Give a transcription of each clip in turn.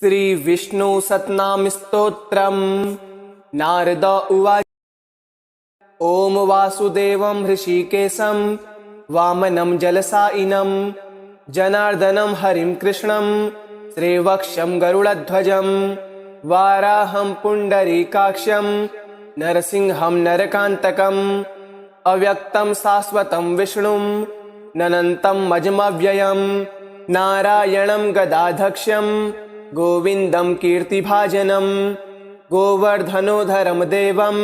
श्री विष्णु सतनाम स्तोत्रम। नारद उवाच। ओम वासुदेवं हृषीकेशं वामनं जलसायिनं जनार्दनं हरिं कृष्णं श्रीवक्षं गरुडध्वजं वाराहं पुण्डरीकाक्षं नरसिंहं नरकान्तकम् अव्यक्तं शाश्वतं विष्णुं ननन्तं मजमव्ययं नारायणं गदाधक्षं गोविन्दं कीर्तिभाजनं गोवर्धनोधरं देवं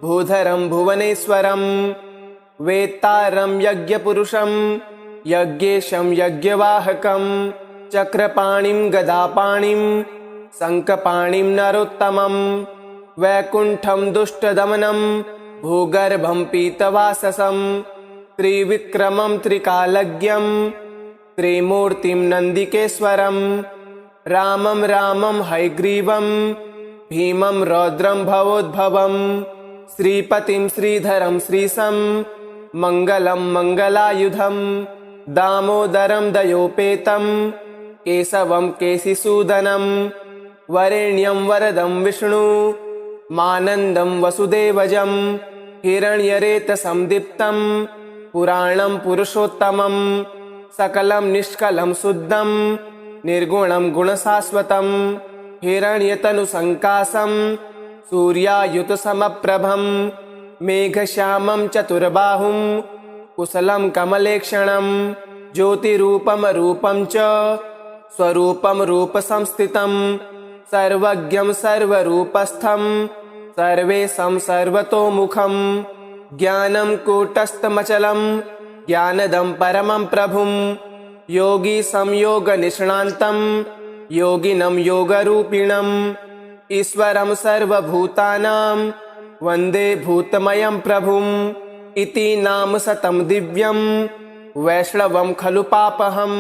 भूधरं भुवनेश्वरं वेत्तारं यज्ञपुरुषं यज्ञेशं यज्ञवाहकं चक्रपाणिं गदापाणिं शङ्खपाणिं नरोत्तमं वैकुण्ठं दुष्टदमनं भूगर्भं पीतवाससं त्रिविक्रमं त्रिकालज्ञं त्रिमूर्तिं नन्दिकेश्वरं रामं रामं हयग्रीवं भीमं रौद्रं भवोद्भवं श्रीपतिं श्रीधरं श्रीशं मङ्गलं मङ्गलायुधं दामोदरं दयोपेतं केशवं केशिसूदनं वरेण्यं वरदं विष्णु मानन्दं वसुदेवजं हिरण्यरेतसं दीप्तं पुराणं पुरुषोत्तमं सकलं निष्कलं शुद्धं निर्गुणं गुणशाश्वतं हिरण्यतनुसङ्काशं सूर्यायुतसमप्रभं मेघश्यामं चतुर्बाहुं कुशलं कमलेक्षणं ज्योतिरूपं रूपं च स्वरूपं रूपसंस्थितं सर्वज्ञं सर्वरूपस्थं सर्वेशं सर्वतोमुखं ज्ञानं कूटस्थमचलं ज्ञानदं परमं प्रभुं योगी संयोगनिष्णान्तं योगिनं योगरूपिणं ईश्वरं सर्वभूतानां वन्दे भूतमयं प्रभुं इति नाम शतं दिव्यं वैष्णवं खलु पापहं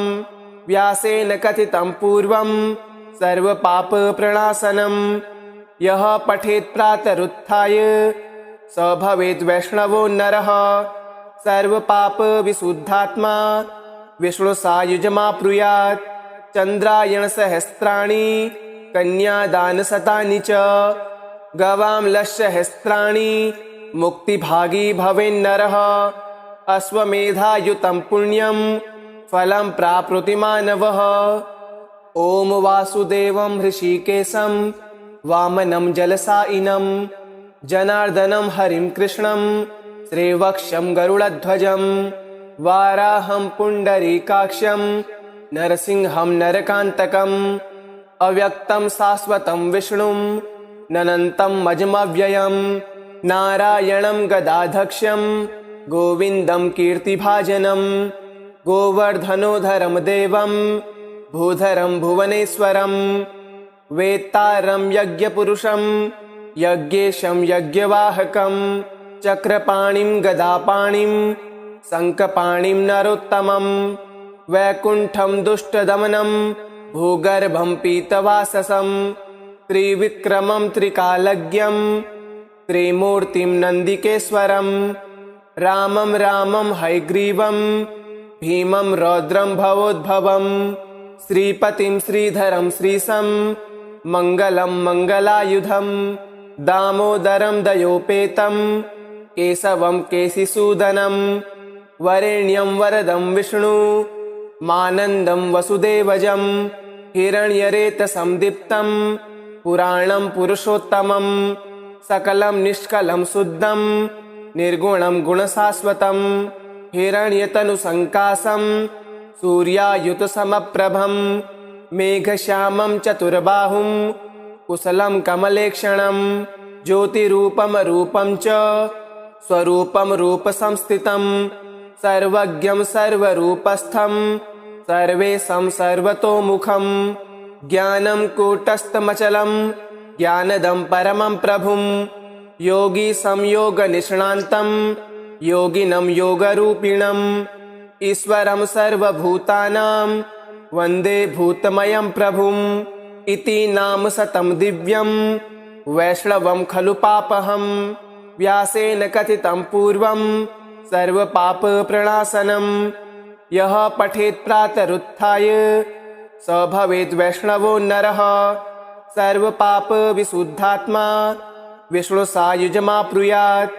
व्यासेन कथितं पूर्वं सर्वपापप्रणाशनं यः पठेत् प्रातरुत्थाय स भवेत् वैष्णवो नरः सर्वपापविशुद्धात्मा विष्णुसायुज्यमाप्नुयात् चन्द्रायणसहस्राणि कन्यादानशतानि च गवांलसहस्राणि मुक्तिभागी भवेन्नरः अश्वमेधायुतं पुण्यं फलं प्राप्नोति मानवः। ॐ वासुदेवं हृषीकेशं वामनं जलसायिनं जनार्दनं हरिं कृष्णं श्रीवक्षं गरुडध्वजं वाराहं पुण्डरीकाक्षं नरसिंहं नरकान्तकम् अव्यक्तं शाश्वतं विष्णुं ननन्तं मजमव्ययं नारायणं गदाधक्षं गोविन्दं कीर्तिभाजनं गोवर्धनोधरं देवं भूधरं भुवनेश्वरं वेत्तारं यज्ञपुरुषं यज्ञेशं यज्ञवाहकं चक्रपाणिं गदापाणिं शङ्खपाणिं नरोत्तमं वैकुण्ठं दुष्टदमनं भूगर्भं पीतवाससं त्रिविक्रमं त्रिकालज्ञं त्रिमूर्तिं नन्दिकेश्वरं रामं रामं हयग्रीवं भीमं रौद्रं भवोद्भवं श्रीपतिं श्रीधरं श्रीशं मङ्गलं मङ्गलायुधं दामोदरं दयोपेतं केशवं केशिसूदनं वरेण्यं वरदं विष्णु मानन्दं वसुदेवजं हिरण्यरेतसं दीप्तं पुराणं पुरुषोत्तमं सकलं निष्कलं शुद्धं निर्गुणं गुणशाश्वतं हिरण्यतनुसङ्काशं सूर्यायुतसमप्रभं मेघश्यामं चतुर्बाहुं कुशलं कमलेक्षणं ज्योतिरूपं रूपं च स्वरूपं रूपसंस्थितं सर्वज्ञं सर्वरूपस्थं सर्वेशं सर्वतोमुखं ज्ञानं कूटस्थमचलं ज्ञानदं परमं प्रभुं योगी संयोगनिष्णान्तं योगिनं योगरूपिणं ईश्वरं सर्वभूतानां वन्दे भूतमयं प्रभुं इति नाम शतं दिव्यं वैष्णवं खलु पापहं व्यासेन कथितं पूर्वं सर्वपापप्रणाशनं यः पठेत् प्रातरुत्थाय स भवेद् वैष्णवो नरः सर्वपापविशुद्धात्मा विष्णुसायुज्यमाप्नुयात्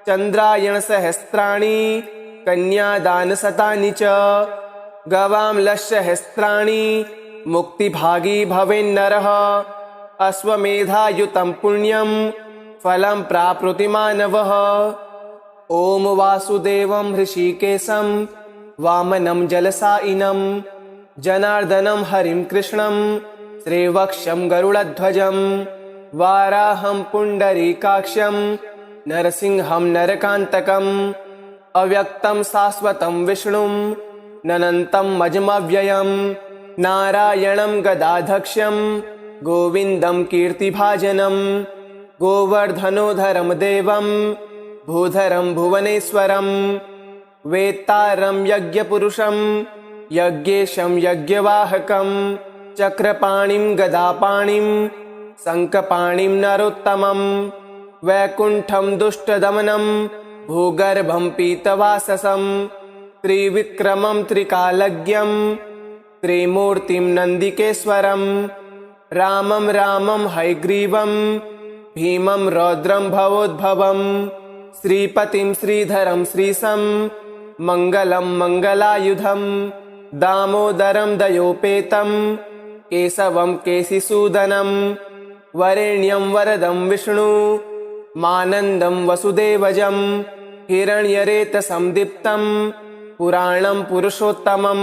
चन्द्रायणसहस्राणि कन्यादानशतानि च गवाम्लसहस्राणि मुक्तिभागी भवेन्नरः अश्वमेधायुतं पुण्यं फलं प्राप्नोति मानवः। ॐ वासुदेवं हृषीकेशं वामनं जलसायिनं जनार्दनं हरिं कृष्णं श्रीवक्षं गरुडध्वजं वाराहं पुण्डरीकाक्षं नरसिंहं नरकान्तकम् अव्यक्तं शाश्वतं विष्णुं ननन्तं मजमव्ययं नारायणं गदाधक्ष्यं गोविन्दं कीर्तिभाजनं गोवर्धनोधरं देवं भूधरं भुवनेश्वरं वेत्तारं यज्ञपुरुषं यज्ञेशं यज्ञवाहकं चक्रपाणिं गदापाणिं शङ्खपाणिं नरोत्तमं वैकुण्ठं दुष्टदमनं भूगर्भं पीतवाससं त्रिविक्रमं त्रिकालज्ञं त्रिमूर्तिं नन्दिकेश्वरं रामं रामं हयग्रीवं भीमं रौद्रं भवोद्भवं श्रीपतिं श्रीधरं श्रीशं मङ्गलं मङ्गलायुधं दामोदरं दयोपेतं केशवं केशिसूदनं वरेण्यं वरदं विष्णु मानन्दं वसुदेवजं हिरण्यरेतसं दीप्तं पुराणं पुरुषोत्तमं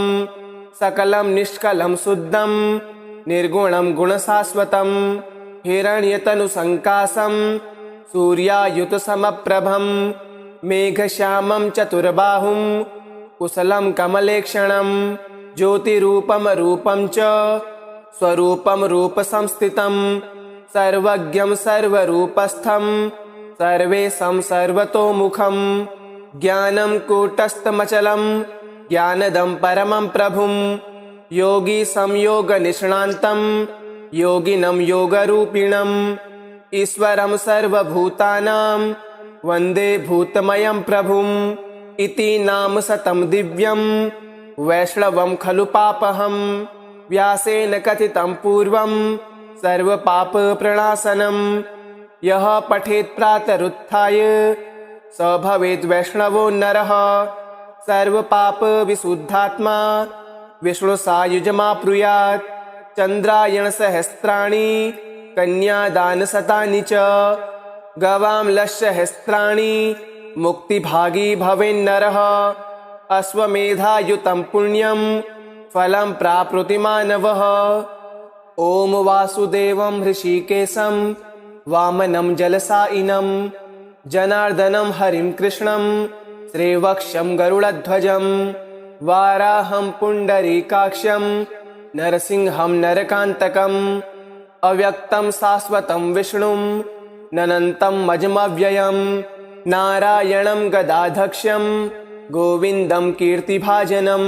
सकलं निष्कलं शुद्धं निर्गुणं गुणशाश्वतं हिरण्यतनुसङ्काशं सूर्यायुतसमप्रभं मेघश्यामं चतुर्बाहुं कुशलं कमलेक्षणं ज्योतिरूपमरूपं च स्वरूपं रूपसंस्थितं सर्वज्ञं सर्वरूपस्थं सर्वेशं सर्वतोमुखं ज्ञानं कूटस्थमचलं ज्ञानदं परमं प्रभुं योगी संयोगनिष्णान्तं योगिनं योगरूपिणम् ईश्वरं सर्वभूतानां वन्दे भूतमयं प्रभुम् इति नाम शतं दिव्यं वैष्णवं खलु पापहं व्यासेन कथितं पूर्वं सर्वपापप्रणाशनं यः पठेत् प्रातरुत्थाय स भवेद् वैष्णवो नरः सर्वपापविशुद्धात्मा विष्णुसायुज्यमाप्नुयात् चन्द्रायणसहस्राणि कन्यादानशतानि च गवाम्लसहस्राणि मुक्तिभागी भवेन्नरः अश्वमेधायुतं पुण्यं फलं प्राप्नोति मानवः। ॐ वासुदेवं हृषीकेशं वामनं जलसायिनं जनार्दनं हरिं कृष्णं श्रीवक्षं गरुडध्वजं वाराहं पुण्डरीकाक्षं नरसिंहं नरकान्तकम् अव्यक्तं शाश्वतं विष्णुं ननन्तं मजमव्ययं नारायणं गदाधक्ष्यं गोविन्दं कीर्तिभाजनं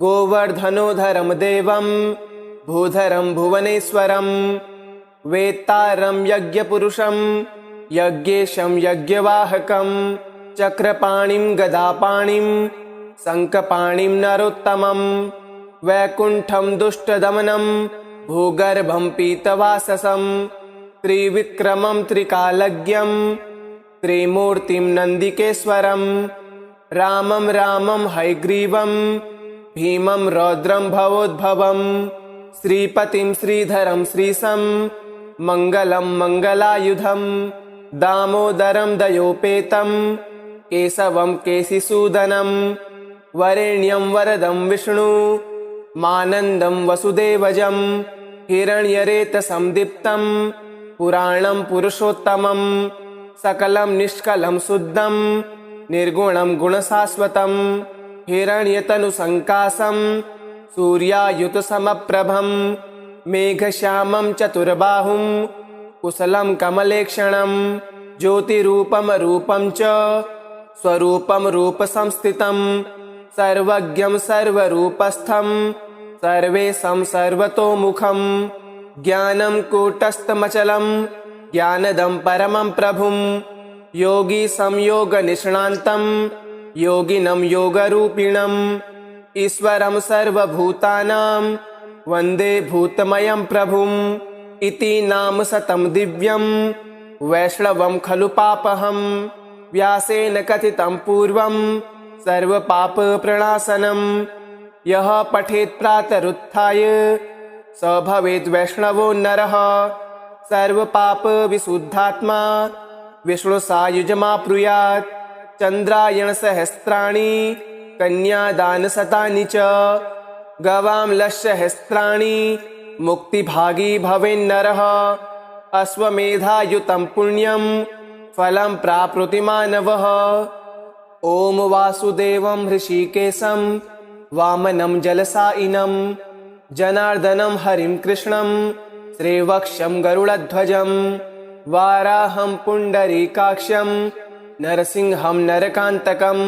गोवर्धनोधरं देवं भूधरं भुवनेश्वरं वेत्तारं यज्ञपुरुषं यज्ञेशं यज्ञवाहकं चक्रपाणिं गदापाणिं शङ्खपाणिं नरोत्तमं वैकुण्ठं दुष्टदमनं भूगर्भं पीतवाससं त्रिविक्रमं त्रिकालज्ञं त्रिमूर्तिं नन्दिकेश्वरं रामं रामं हयग्रीवं भीमं रौद्रं भवोद्भवं श्रीपतिं श्रीधरं श्रीशं मङ्गलं मङ्गलायुधं दामोदरं दयोपेतं केशवं केशिसूदनं वरेण्यं वरदं विष्णु मानन्दं वसुदेवजं हिरण्यरेतसं दीप्तं पुराणं पुरुषोत्तमं सकलं निष्कलं शुद्धं निर्गुणं गुणशाश्वतं हिरण्यतनुसङ्काशं सूर्यायुतसमप्रभं मेघश्यामं चतुर्बाहुं कुशलं कमलेक्षणं ज्योतिरूपमरूपं च स्वरूपं रूपसंस्थितं सर्वज्ञं सर्वरूपस्थं सर्वेशं सर्वतोमुखं ज्ञानं कूटस्थमचलं ज्ञानदं परमं प्रभुं योगी संयोगनिष्णान्तं योगिनं योगरूपिणम् ईश्वरं सर्वभूतानां वन्दे भूतमयं प्रभुम् इति नाम शतं दिव्यं वैष्णवं खलु पापहं व्यासेन कथितं पूर्वं सर्वपापप्रणाशनं यः पठेत् प्रातरुत्थाय स भवेत् वैष्णवो नरः सर्वपापविशुद्धात्मा विष्णुसायुज्यमाप्नुयात् चन्द्रायणसहस्राणि कन्यादानशतानि च गवांलसहस्राणि मुक्तिभागी भवेन्नरः अश्वमेधायुतं पुण्यं फलं प्राप्नोति मानवः। ॐ वासुदेवं हृषीकेशं वामनं जलसायिनं जनार्दनं हरिं कृष्णं श्रीवक्षं गरुडध्वजं वाराहं पुण्डरीकाक्षं नरसिंहं नरकान्तकम्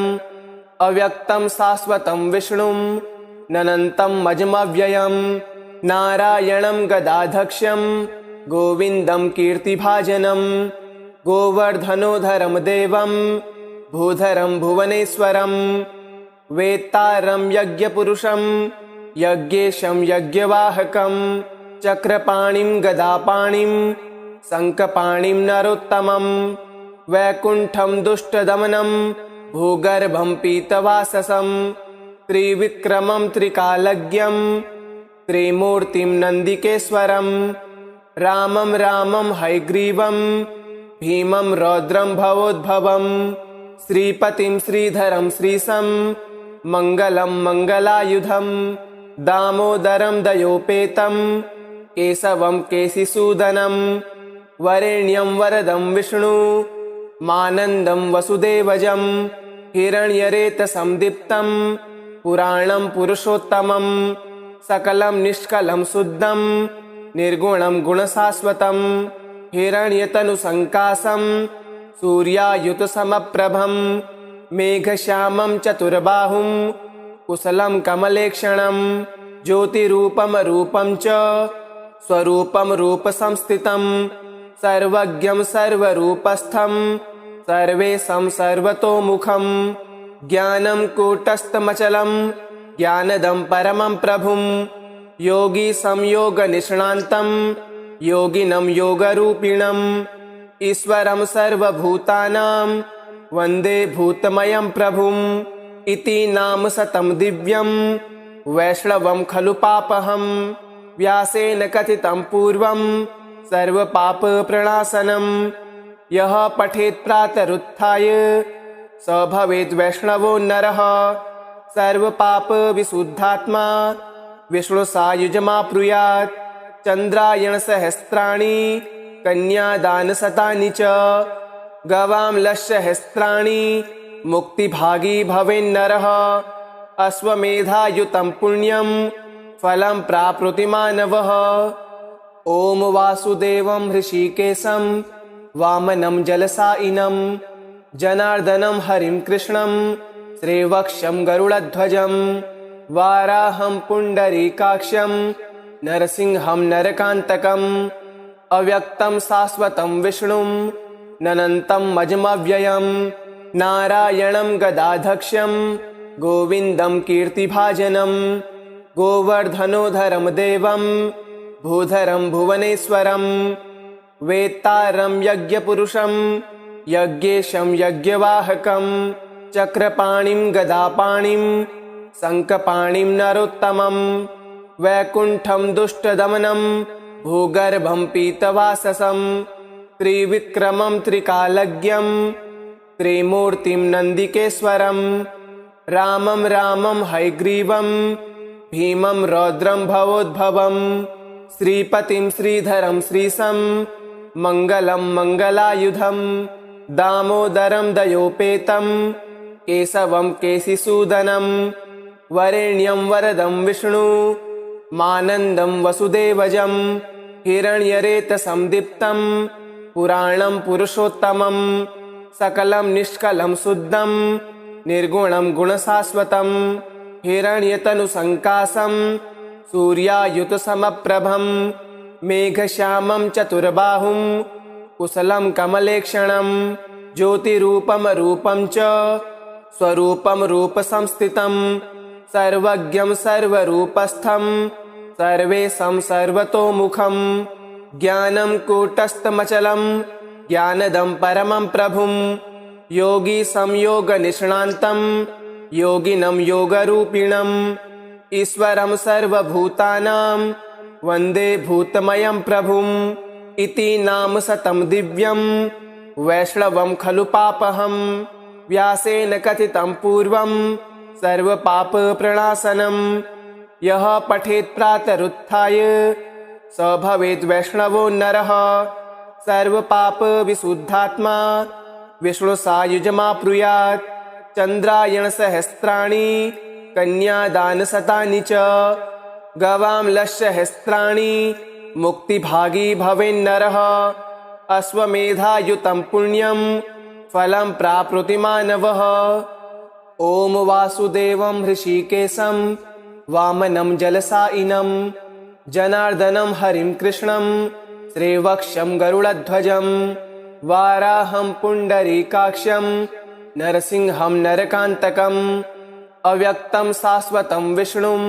अव्यक्तं शाश्वतं विष्णुं ननन्तं मजमव्ययं नारायणं गदाधक्षं गोविन्दं कीर्तिभाजनं गोवर्धनोधरं देवं भूधरं भुवनेश्वरं वेत्तारं यज्ञपुरुषं यज्ञेशं यज्ञवाहकं चक्रपाणिं गदापाणिं शङ्खपाणिं नरोत्तमं वैकुण्ठं दुष्टदमनं भूगर्भं पीतवाससं त्रिविक्रमं त्रिकालज्ञं त्रिमूर्तिं नन्दिकेश्वरं रामं रामं हयग्रीवं भीमं रौद्रं भवोद्भवं श्रीपतिं श्रीधरं श्रीशं मङ्गलं मङ्गलायुधं दामोदरं दयोपेतं केशवं केशिसूदनं वरेण्यं वरदं विष्णु मानन्दं वसुदेवजं हिरण्यरेतसं दीप्तं पुराणं पुरुषोत्तमं सकलं निष्कलं शुद्धं निर्गुणं गुणशाश्वतं हिरण्यतनुसङ्काशं सूर्यायुतसमप्रभं मेघश्यामं चतुर्बाहुं कुशलं कमलेक्षणं ज्योतिरूपं रूपं च स्वरूपं रूपसंस्थितं सर्वज्ञं सर्वरूपस्थं सर्वेशं सर्वतोमुखं ज्ञानं कूटस्थमचलं ज्ञानदं परमं प्रभुं योगी संयोगनिष्णान्तं योगिनं योगरूपिणम् ईश्वरं सर्वभूतानां वन्दे भूतमयं प्रभुम् इति नाम शतं दिव्यं वैष्णवं खलु पापहं व्यासेन कथितं पूर्वं सर्वपापप्रणाशनं यः पठेत् प्रातरुत्थाय स भवेत् वैष्णवो नरः सर्वपापविशुद्धात्मा विष्णुसायुज्यमाप्नुयात् चन्द्रायणसहस्राणि कन्यादानशतानि च गवांलसहस्राणि मुक्तिभागी भवेन्नरः अश्वमेधायुतं पुण्यं फलं प्राप्नोति मानवः। ॐ वासुदेवं हृषीकेशं वामनं जलसायिनं जनार्दनं हरिं कृष्णं श्रीवक्षं गरुडध्वजं वाराहं पुण्डरीकाक्षं नरसिंहं नरकान्तकम् अव्यक्तं शाश्वतं विष्णुं ननन्तं मजमव्ययं नारायणं गदाधक्षं गोविन्दं कीर्तिभाजनं गोवर्धनोधरं देवं भूधरं भुवनेश्वरं वेत्तारं यज्ञपुरुषं यज्ञेशं यज्ञवाहकं चक्रपाणिं गदापाणिं शङ्खपाणिं नरोत्तमं वैकुण्ठं दुष्टदमनं भूगर्भं पीतवाससं त्रिविक्रमं त्रिकालज्ञं त्रिमूर्तिं नन्दिकेश्वरं रामं रामं हयग्रीवं भीमं रौद्रं भवोद्भवं श्रीपतिं श्रीधरं श्रीशं मङ्गलं मङ्गलायुधं दामोदरं दयोपेतं केशवं केशिसूदनं वरेण्यं वरदं विष्णु मानन्दं वसुदेवजं हिरण्यरेतसं दीप्तं पुराणं पुरुषोत्तमं सकलं निष्कलं शुद्धं निर्गुणं गुणशाश्वतं हिरण्यतनुसङ्काशं सूर्यायुतसमप्रभं मेघश्यामं चतुर्बाहुं कुशलं कमलेक्षणं ज्योतिरूपं रूपं च स्वरूपं रूपसंस्थितं सर्वज्ञं सर्वरूपस्थं सर्वेशं सर्वतोमुखं ज्ञानं कूटस्थमचलं ज्ञानदं परमं प्रभुं योगी संयोगनिष्णान्तं योगिनं योगरूपिणम् ईश्वरं सर्वभूतानां वन्दे भूतमयं प्रभुम् इति नाम शतं दिव्यं वैष्णवं खलु पापहं व्यासेन कथितं पूर्वं सर्वपापप्रणाशनं यः पठेत् प्रातरुत्थाय स भवेत् वैष्णवो नरः सर्वपापविशुद्धात्मा विष्णुसायुज्यमाप्नुयात् चन्द्रायणसहस्राणि कन्यादानशतानि च गवाम्लसहस्राणि मुक्तिभागी भवेन्नरः अश्वमेधायुतं पुण्यं फलं प्राप्नोति मानवः। ॐ वासुदेवं हृषीकेशं वामनं जलसायिनं जनार्दनं हरिं कृष्णं श्रीवक्षं गरुडध्वजं वाराहं पुण्डरीकाक्षं नरसिंहं नरकान्तकम् अव्यक्तं शाश्वतं विष्णुं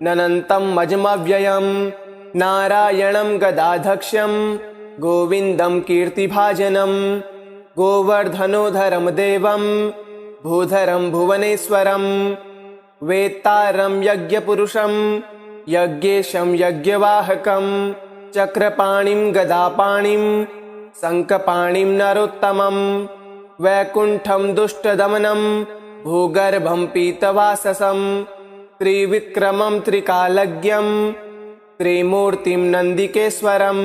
ननन्तं मजमव्ययं नारायणं गदाधक्ष्यं गोविन्दं कीर्तिभाजनं गोवर्धनोधरं देवं भूधरं भुवनेश्वरं वेत्तारं यज्ञपुरुषं यज्ञेशं यज्ञवाहकं चक्रपाणिं गदापाणिं शङ्खपाणिं नरोत्तमं वैकुण्ठं दुष्टदमनं भूगर्भं पीतवाससं त्रिविक्रमं त्रिकालज्ञं त्रिमूर्तिं नन्दिकेश्वरं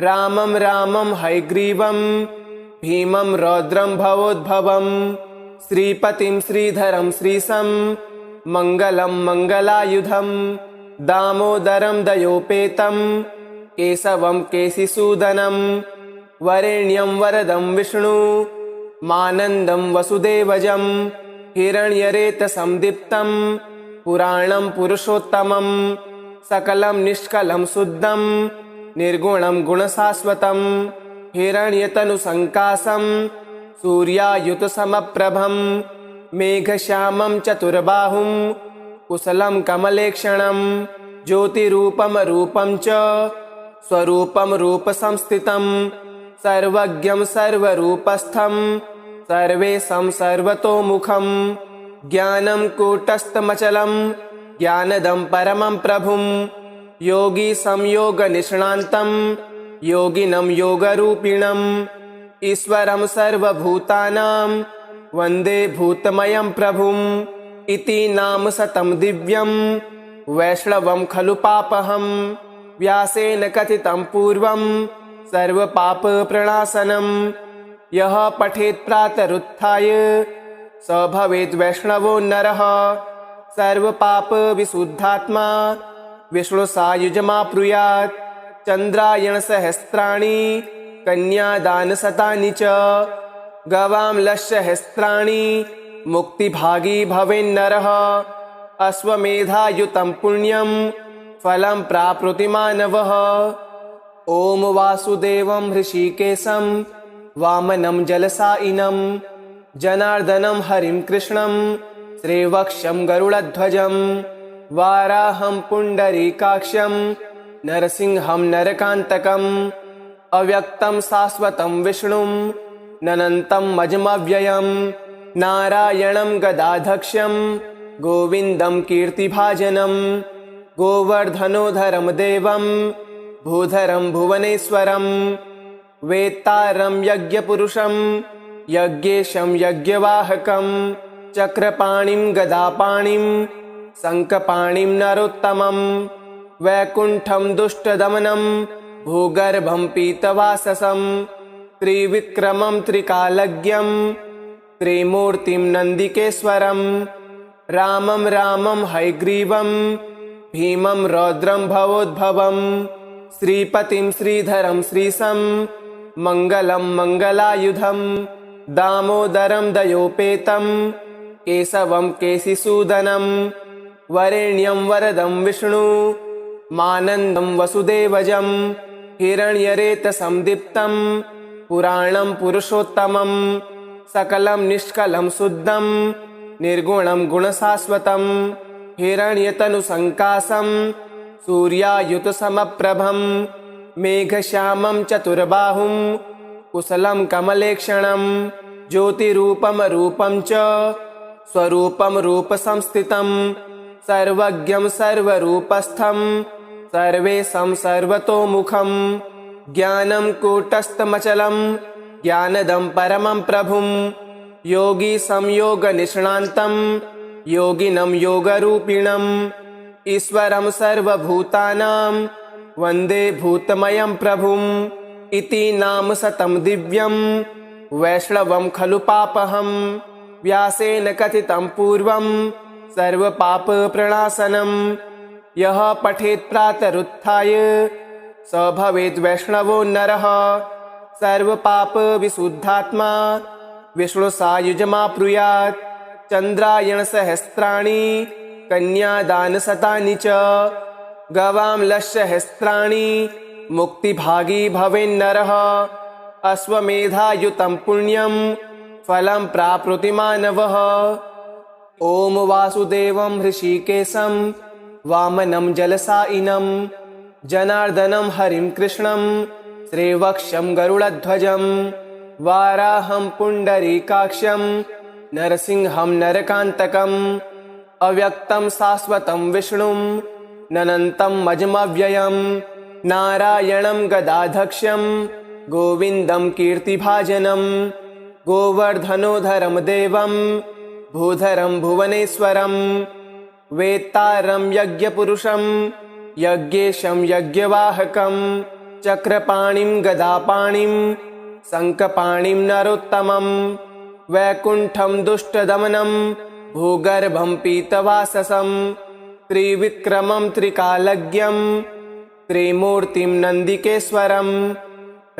रामं रामं हयग्रीवं भीमं रौद्रं भवोद्भवं श्रीपतिं श्रीधरं श्रीशं मङ्गलं मङ्गलायुधं दामोदरं दयोपेतं केशवं केशिसूदनं वरेण्यं वरदं विष्णु मानन्दं वसुदेवजं हिरण्यरेतसं दीप्तं पुराणं पुरुषोत्तमं सकलं निष्कलं शुद्धं निर्गुणं गुणशाश्वतं हिरण्यतनुसङ्काशं सूर्यायुतसमप्रभं मेघश्यामं चतुर्बाहुं कुशलं कमलेक्षणं ज्योतिरूपमरूपं च स्वरूपं रूपसंस्थितं सर्वज्ञं सर्वरूपस्थं सर्वेशं सर्वतोमुखं ज्ञानं कूटस्थमचलं ज्ञानदं परमं प्रभुं योगी संयोगनिष्णान्तं योगिनं योगरूपिणम् ईश्वरं सर्वभूतानां वन्दे भूतमयं प्रभुम् इति नाम शतं दिव्यं वैष्णवं खलु पापहं व्यासेन कथितं पूर्वं सर्वपापप्रणाशनं यः पठेत् प्रातरुत्थाय स भवेत् वैष्णवो नरः सर्वपापविशुद्धात्मा विष्णुसायुज्यमाप्नुयात् चन्द्रायणसहस्राणि कन्यादानशतानि च गवाम्लसहस्राणि मुक्तिभागी भवेन्नरः अश्वमेधायुतं पुण्यं फलं प्राप्नोति मानवः। ॐ वासुदेवं हृषीकेशं वामनं जलसायिनं जनार्दनं हरिं कृष्णं श्रीवक्षं गरुडध्वजं वाराहं पुण्डरीकाक्षं नरसिंहं नरकान्तकम् अव्यक्तं शाश्वतं विष्णुं ननन्तं मजमव्ययं नारायणं गदाधक्ष्यं गोविन्दं कीर्तिभाजनं गोवर्धनोधरं देवं भूधरं भुवनेश्वरं वेत्तारं यज्ञपुरुषं यज्ञेशं यज्ञवाहकं चक्रपाणिं गदापाणिं शङ्खपाणिं नरोत्तमं वैकुण्ठं दुष्टदमनं भूगर्भं पीतवाससं त्रिविक्रमं त्रिकालज्ञं त्रिमूर्तिं नन्दिकेश्वरं रामं रामं हयग्रीवं भीमं रौद्रं भवोद्भवं श्रीपतिं श्रीधरं श्रीशं मङ्गलं मङ्गलायुधं दामोदरं दयोपेतं केशवं केशिसूदनं वरेण्यं वरदं विष्णु मानन्दं वसुदेवजं हिरण्यरेतसं दीप्तं पुराणं पुरुषोत्तमं सकलं निष्कलं शुद्धं निर्गुणं गुणशाश्वतं हिरण्यतनुसङ्काशं सूर्यायुतसमप्रभं मेघश्यामं चतुर्बाहुं कुशलं कमलेक्षणं ज्योतिरूपमरूपं च स्वरूपं रूपसंस्थितं सर्वज्ञं सर्वरूपस्थं सर्वेशं सर्वतोमुखं ज्ञानं कूटस्थमचलं ज्ञानदं परमं प्रभुं योगी संयोगनिष्णान्तं योगिनं योगरूपिणम् ईश्वरं सर्वभूतानां वन्दे भूतमयं प्रभुम् इति नाम शतं दिव्यं वैष्णवं खलु पापहं व्यासेन कथितं पूर्वं सर्वपापप्रणाशनं यः पठेत् प्रातरुत्थाय स भवेत् वैष्णवो नरः सर्वपापविशुद्धात्मा विष्णुसायुज्यमाप्नुयात् चन्द्रायणसहस्राणि कन्यादानशतानि च गवां लक्षसहस्राणि मुक्तिभागी भवेन्नरः अश्वमेधायुतं पुण्यं फलं प्राप्नोति मानवः ॐ वासुदेवं हृषीकेशं वामनं जलसायिनं जनार्दनं हरिं कृष्णं श्रीवक्षं गरुडध्वजं वाराहं पुण्डरीकाक्षं नरसिंहं नरकान्तकम् अव्यक्तं शाश्वतं विष्णुं ननन्तं मजमव्ययं नारायणं गदाधक्ष्यं गोविन्दं कीर्तिभाजनं गोवर्धनोधरं देवं भूधरं भुवनेश्वरं वेत्तारं यज्ञपुरुषं यज्ञेशं यज्ञवाहकं चक्रपाणिं गदापाणिं शङ्खपाणिं नरोत्तमं वैकुण्ठं दुष्टदमनं भूगर्भं पीतवाससं त्रिविक्रमं त्रिकालज्ञं त्रिमूर्तिं नन्दिकेश्वरं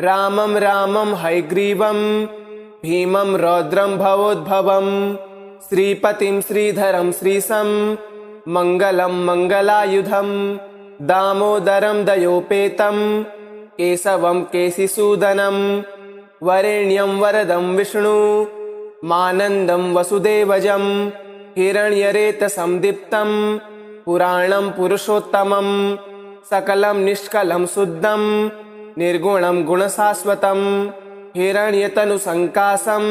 रामं रामं हयग्रीवं भीमं रौद्रं भवोद्भवं श्रीपतिं श्रीधरं श्रीशं मङ्गलं मङ्गलायुधं दामोदरं दयोपेतं केशवं केशिसूदनं वरेण्यं वरदं विष्णु मानन्दं वसुदेवजं हिरण्यरेतसं दीप्तं पुराणं पुरुषोत्तमं सकलं निष्कलं शुद्धं निर्गुणं गुणशाश्वतं हिरण्यतनुसङ्काशं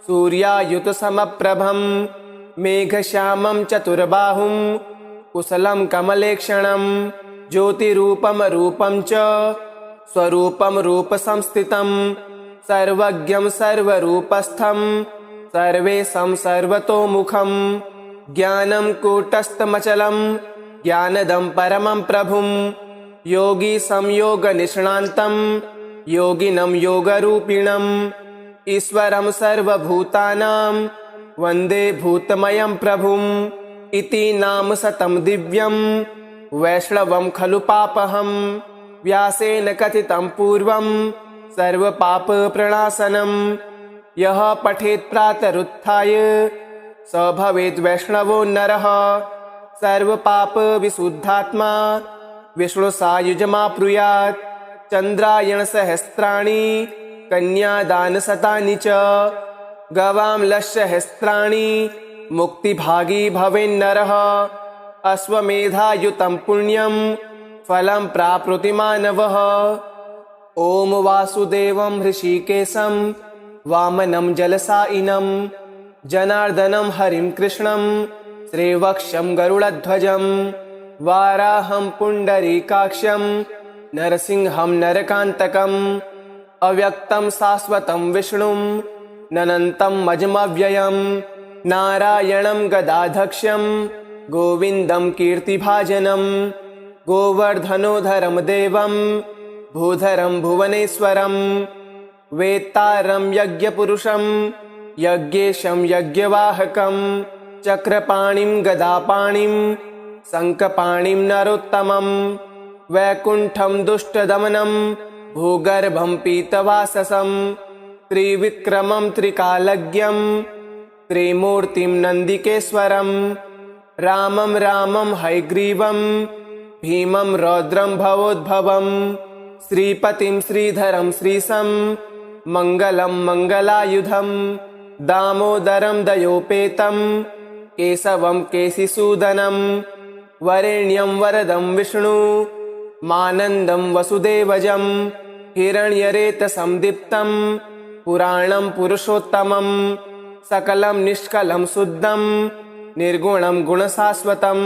सूर्यायुतसमप्रभं मेघश्यामं चतुर्बाहुं कुशलं कमलेक्षणं ज्योतिरूपमरूपं च स्वरूपं रूपसंस्थितं सर्वज्ञं सर्वरूपस्थं सर्वेशं सर्वतोमुखं ज्ञानं कूटस्थमचलं ज्ञानदं परमं प्रभुं योगी संयोगनिष्णान्तं योगिनं योगरूपिणम् ईश्वरं सर्वभूतानां वन्दे भूतमयं प्रभुम् इति नाम शतं दिव्यं वैष्णवं खलु पापहं व्यासेन कथितं पूर्वं सर्वपापप्रणाशनं यः पठेत् प्रातरुत्थाय स भवेत् वैष्णवो नरः सर्वपापविशुद्धात्मा विष्णुसायुज्यमाप्नुयात् चन्द्रायणसहस्राणि कन्यादानशतानि च गवां लक्षसहस्राणि मुक्तिभागी भवेन्नरः अश्वमेधायुतं पुण्यं फलं प्राप्नोति मानवः ॐ वासुदेवं हृषीकेशं वामनं जलसायिनं जनार्दनं हरिं कृष्णं श्रीवक्षं गरुडध्वजं वाराहं पुण्डरीकाक्षं नरसिंहं नरकान्तकम् अव्यक्तं शाश्वतं विष्णुं ननन्तं मजमव्ययं नारायणं गदाधक्ष्यं गोविन्दं कीर्तिभाजनं गोवर्धनोधरं देवं भूधरं भुवनेश्वरं वेत्तारं यज्ञपुरुषं यज्ञेशं यज्ञवाहकं चक्रपाणिं गदापाणिं शङ्खपाणिं नरोत्तमं वैकुण्ठं दुष्टदमनं भूगर्भं पीतवाससं त्रिविक्रमं त्रिकालज्ञं त्रिमूर्तिं नन्दिकेश्वरं रामं रामं हयग्रीवं भीमं रौद्रं भवोद्भवं श्रीपतिं श्रीधरं श्रीशं मङ्गलं मङ्गलायुधं दामोदरं दयोपेतं केशवं केशिसूदनं वरेण्यं वरदं विष्णु मानन्दं वसुदेवजं हिरण्यरेतसं दीप्तं पुराणं पुरुषोत्तमं सकलं निष्कलं शुद्धं निर्गुणं गुणशाश्वतं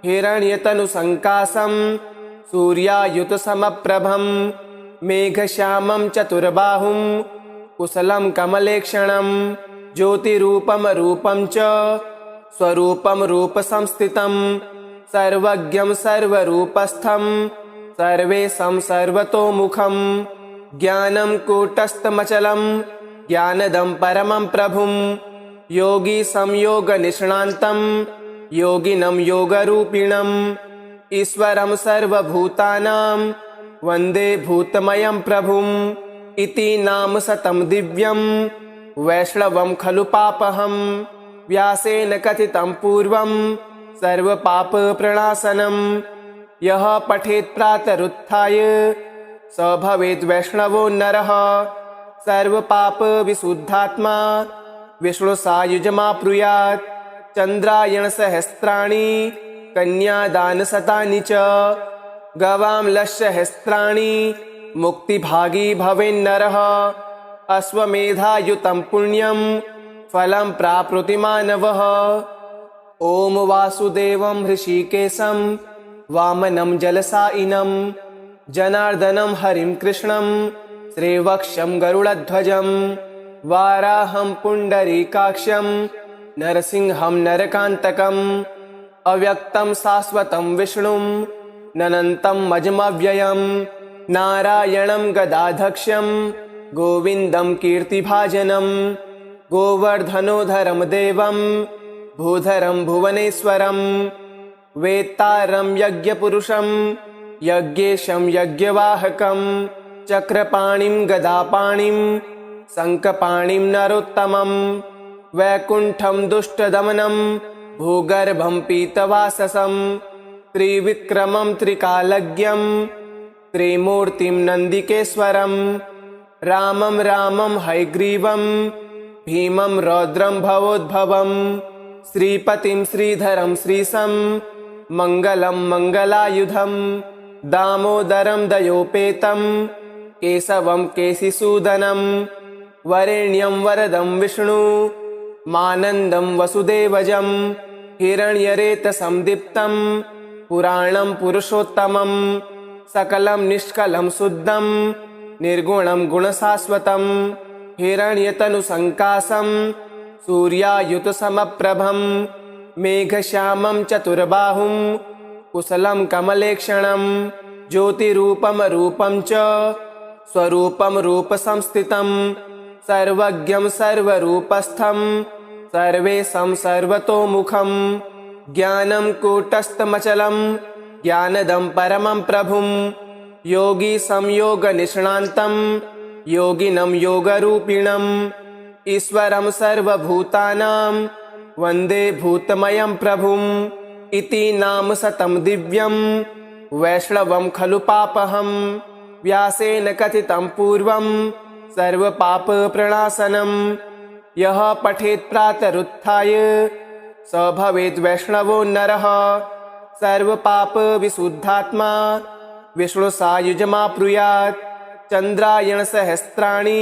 हिरण्यतनुसङ्कासं सूर्यायुतसमप्रभं मेघश्यामं चतुर्बाहुं कुशलं कमलेक्षणं ज्योतिरूपमरूपं च स्वरूपं रूपसंस्थितं सर्वज्ञं सर्वरूपस्थं सर्वेशं सर्वतोमुखं ज्ञानं कूटस्थमचलं ज्ञानदं परमं प्रभुं योगी संयोगनिष्णान्तं योगिनं योगरूपिणम् ईश्वरं सर्वभूतानां वन्दे भूतमयं प्रभुम् इति नाम शतं दिव्यं वैष्णवं खलु पापहं व्यासेन कथितं पूर्वं सर्वपापप्रणाशनं यः पठेत् प्रातरुत्थाय स भवेत् वैष्णवो नरः सर्वपापविशुद्धात्मा विष्णुसायुज्यमाप्नुयात् चन्द्रायणसहस्राणि कन्यादानशतानि च गवां लक्षसहस्राणि मुक्तिभागी भवेन्नरः अश्वमेधायुतं पुण्यं फलं प्राप्नोति मानवः ॐ वासुदेवं हृषीकेशं वामनं जलसायिनं जनार्दनं हरिं कृष्णं श्रीवक्षं गरुडध्वजं वाराहं पुण्डरीकाक्षं नरसिंहं नरकान्तकम् अव्यक्तं शाश्वतं विष्णुं ननन्तं मजमव्ययं नारायणं गदाधक्ष्यं गोविन्दं कीर्तिभाजनं गोवर्धनोधरं देवं भूधरं भुवनेश्वरं वेत्तारं यज्ञपुरुषं यज्ञेशं यज्ञवाहकं चक्रपाणिं गदापाणिं शङ्खपाणिं नरोत्तमं वैकुण्ठं दुष्टदमनं भूगर्भं पीतवाससं त्रिविक्रमं त्रिकालज्ञं त्रिमूर्तिं नन्दिकेश्वरं रामं रामं हयग्रीवं भीमं रौद्रं भवोद्भवं श्रीपतिं श्रीधरं श्रीशं मङ्गलं मङ्गलायुधं दामोदरं दयोपेतं केशवं केशिसूदनं वरेण्यं वरदं विष्णु मानन्दं वसुदेवजं हिरण्यरेतसं दीप्तं पुराणं पुरुषोत्तमं सकलं निष्कलं शुद्धं निर्गुणं गुणशाश्वतं हिरण्यतनुसङ्कासं सूर्यायुतसमप्रभं मेघश्यामं चतुर्बाहुं कुशलं कमलेक्षणं ज्योतिरूपमरूपं च स्वरूपं रूपसंस्थितं सर्वज्ञं सर्वरूपस्थं सर्वेशं सर्वतोमुखं ज्ञानं कूटस्थमचलं ज्ञानदं परमं प्रभुं योगी संयोगनिष्णान्तं योगिनं योगरूपिणम् ईश्वरं सर्वभूतानां वन्दे भूतमयं प्रभुम् इति नाम शतं दिव्यं वैष्णवं खलु पापहं व्यासेन कथितं पूर्वं सर्वपापप्रणाशनं यः पठेत् प्रातरुत्थाय स भवेत् वैष्णवो नरः सर्वपापविशुद्धात्मा विष्णुसायुज्यमाप्नुयात् चन्द्रायणसहस्राणि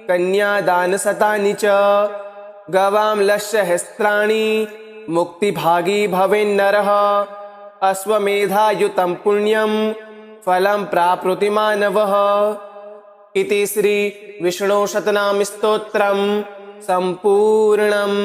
कन्यादानशतानि च गवां लक्षसहस्राणि मुक्तिभागी भवेन्नरः अश्वमेधायुतं पुण्यं फलं प्राप्नोति मानवः इति श्री विष्णु शतनाम स्तोत्रम् सम्पूर्णम्।